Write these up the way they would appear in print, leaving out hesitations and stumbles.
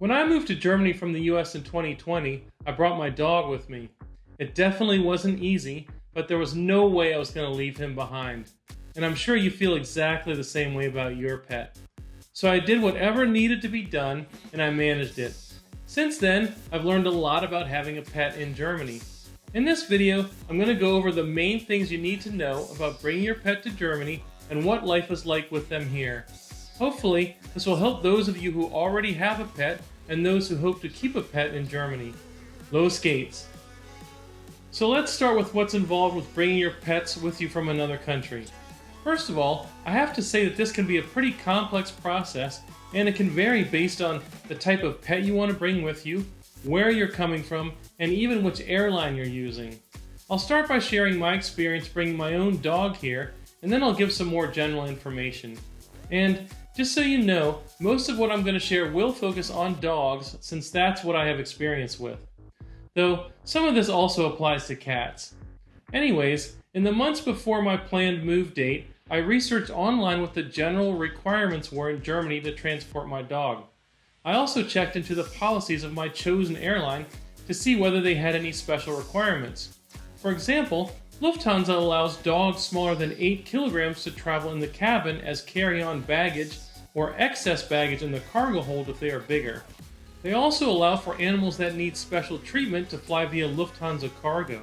When I moved to Germany from the US in 2020, I brought my dog with me. It definitely wasn't easy, but there was no way I was going to leave him behind. And I'm sure you feel exactly the same way about your pet. So I did whatever needed to be done, and I managed it. Since then, I've learned a lot about having a pet in Germany. In this video, I'm going to go over the main things you need to know about bringing your pet to Germany and what life is like with them here. Hopefully, this will help those of you who already have a pet and those who hope to keep a pet in Germany. Los geht's! So let's start with what's involved with bringing your pets with you from another country. First of all, I have to say that this can be a pretty complex process, and it can vary based on the type of pet you want to bring with you, where you're coming from, and even which airline you're using. I'll start by sharing my experience bringing my own dog here, and then I'll give some more general information. And just so you know, most of what I'm going to share will focus on dogs, since that's what I have experience with. Though, some of this also applies to cats. Anyways, in the months before my planned move date, I researched online what the general requirements were in Germany to transport my dog. I also checked into the policies of my chosen airline to see whether they had any special requirements. For example, Lufthansa allows dogs smaller than 8 kilograms to travel in the cabin as carry-on baggage or excess baggage in the cargo hold if they are bigger. They also allow for animals that need special treatment to fly via Lufthansa cargo.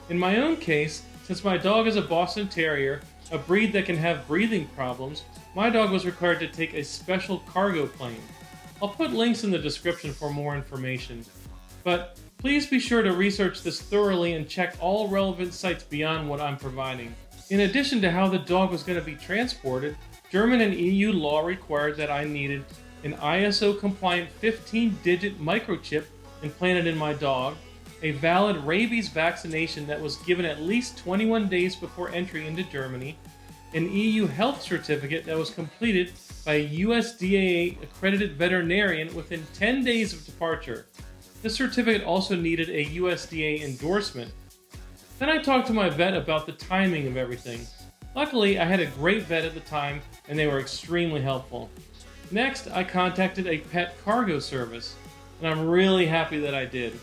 In my own case, since my dog is a Boston Terrier, a breed that can have breathing problems, my dog was required to take a special cargo plane. I'll put links in the description for more information. But please be sure to research this thoroughly and check all relevant sites beyond what I'm providing. In addition to how the dog was going to be transported, German and EU law required that I needed an ISO-compliant 15-digit microchip implanted in my dog, a valid rabies vaccination that was given at least 21 days before entry into Germany, an EU health certificate that was completed by a USDA-accredited veterinarian within 10 days of departure. This certificate also needed a USDA endorsement. Then I talked to my vet about the timing of everything. Luckily, I had a great vet at the time, and they were extremely helpful. Next, I contacted a pet cargo service, and I'm really happy that I did.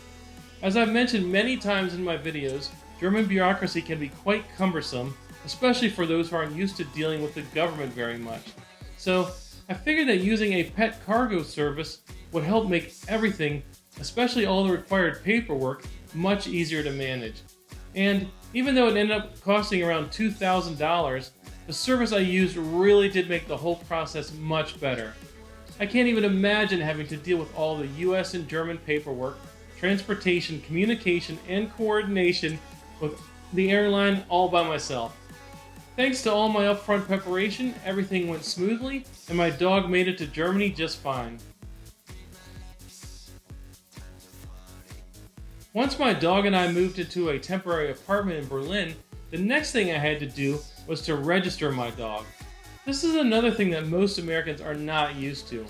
As I've mentioned many times in my videos, German bureaucracy can be quite cumbersome, especially for those who aren't used to dealing with the government very much. So, I figured that using a pet cargo service would help make everything, especially all the required paperwork, much easier to manage. And even though it ended up costing around $2,000, the service I used really did make the whole process much better. I can't even imagine having to deal with all the US and German paperwork, transportation, communication, and coordination with the airline all by myself. Thanks to all my upfront preparation, everything went smoothly, and my dog made it to Germany just fine. Once my dog and I moved into a temporary apartment in Berlin, the next thing I had to do was to register my dog. This is another thing that most Americans are not used to.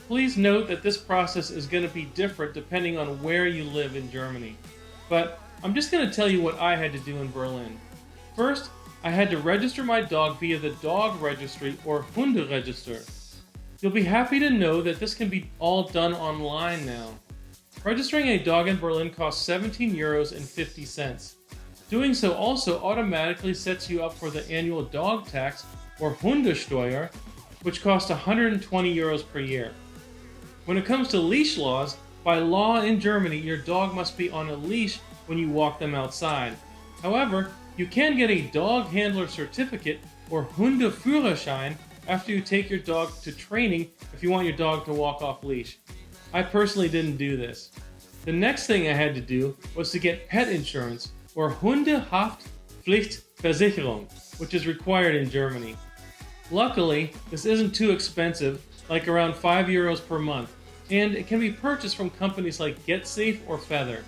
Please note that this process is going to be different depending on where you live in Germany. But I'm just going to tell you what I had to do in Berlin. First, I had to register my dog via the dog registry or Hunderegister. You'll be happy to know that this can be all done online now. Registering a dog in Berlin costs €17.50. Doing so also automatically sets you up for the annual dog tax or Hundesteuer, which costs €120 per year. When it comes to leash laws, by law in Germany, your dog must be on a leash when you walk them outside. However, you can get a dog handler certificate or Hundeführerschein after you take your dog to training if you want your dog to walk off leash. I personally didn't do this. The next thing I had to do was to get pet insurance or Hundehaftpflichtversicherung, which is required in Germany. Luckily, this isn't too expensive, like around €5 per month, and it can be purchased from companies like GetSafe or Feather.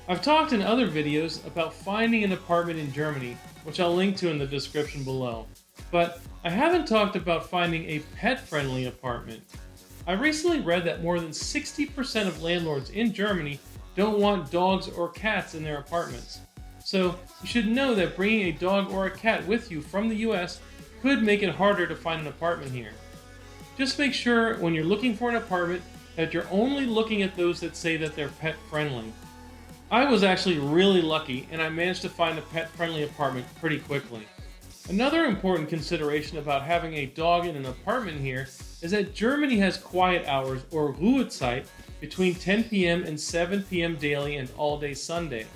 I've talked in other videos about finding an apartment in Germany, which I'll link to in the description below. But I haven't talked about finding a pet-friendly apartment. I recently read that more than 60% of landlords in Germany don't want dogs or cats in their apartments. So you should know that bringing a dog or a cat with you from the US could make it harder to find an apartment here. Just make sure when you're looking for an apartment that you're only looking at those that say that they're pet friendly. I was actually really lucky and I managed to find a pet friendly apartment pretty quickly. Another important consideration about having a dog in an apartment here is that Germany has quiet hours or Ruhezeit between 10 p.m. and 7 p.m. daily and all day Sunday.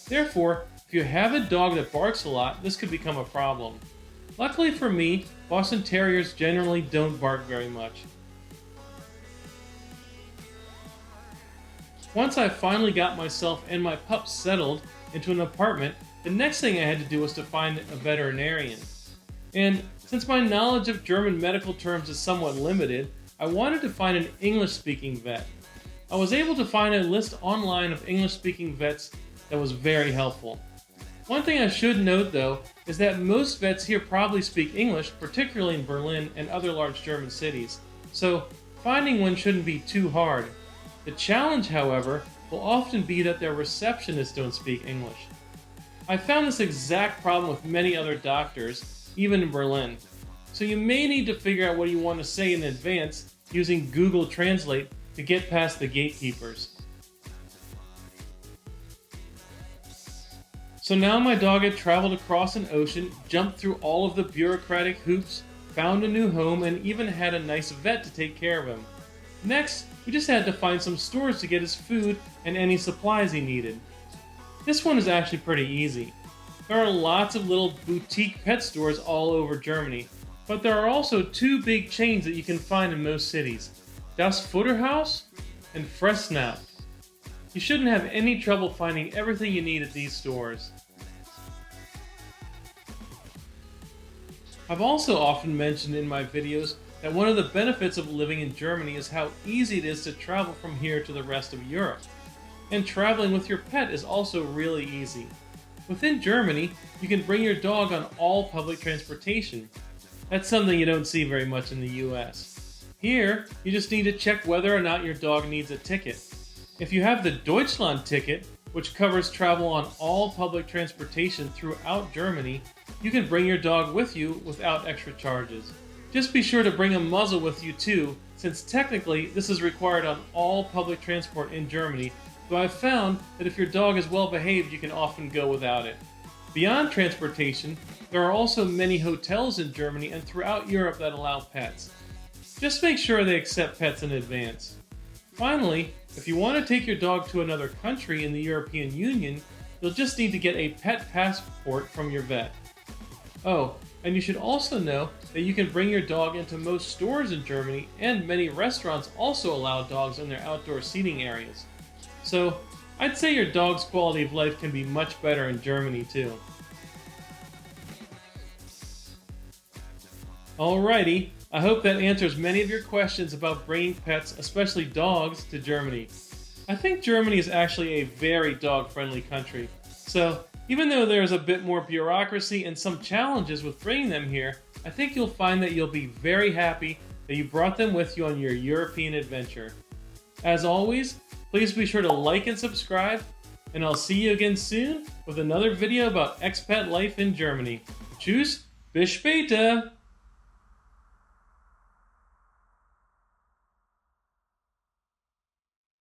Therefore, if you have a dog that barks a lot, this could become a problem. Luckily for me, Boston Terriers generally don't bark very much. Once I finally got myself and my pup settled into an apartment, the next thing I had to do was to find a veterinarian. And since my knowledge of German medical terms is somewhat limited, I wanted to find an English-speaking vet. I was able to find a list online of English-speaking vets that was very helpful. One thing I should note though is that most vets here probably speak English, particularly in Berlin and other large German cities, so finding one shouldn't be too hard. The challenge, however, will often be that their receptionists don't speak English. I found this exact problem with many other doctors, even in Berlin, so you may need to figure out what you want to say in advance using Google Translate to get past the gatekeepers. So now my dog had traveled across an ocean, jumped through all of the bureaucratic hoops, found a new home, and even had a nice vet to take care of him. Next, we just had to find some stores to get his food and any supplies he needed. This one is actually pretty easy. There are lots of little boutique pet stores all over Germany, but there are also two big chains that you can find in most cities: Das Futterhaus and Fressnapf. You shouldn't have any trouble finding everything you need at these stores. I've also often mentioned in my videos that one of the benefits of living in Germany is how easy it is to travel from here to the rest of Europe. And traveling with your pet is also really easy. Within Germany, you can bring your dog on all public transportation. That's something you don't see very much in the US. Here, you just need to check whether or not your dog needs a ticket. If you have the Deutschland ticket, which covers travel on all public transportation throughout Germany, you can bring your dog with you without extra charges. Just be sure to bring a muzzle with you too, since technically this is required on all public transport in Germany, though I've found that if your dog is well behaved, you can often go without it. Beyond transportation, there are also many hotels in Germany and throughout Europe that allow pets. Just make sure they accept pets in advance. Finally, if you want to take your dog to another country in the European Union, you'll just need to get a pet passport from your vet. Oh, and you should also know that you can bring your dog into most stores in Germany, and many restaurants also allow dogs in their outdoor seating areas. So, I'd say your dog's quality of life can be much better in Germany too. Alrighty, I hope that answers many of your questions about bringing pets, especially dogs, to Germany. I think Germany is actually a very dog-friendly country, so even though there's a bit more bureaucracy and some challenges with bringing them here, I think you'll find that you'll be very happy that you brought them with you on your European adventure. As always, please be sure to like and subscribe, and I'll see you again soon with another video about expat life in Germany. Tschüss, bis später!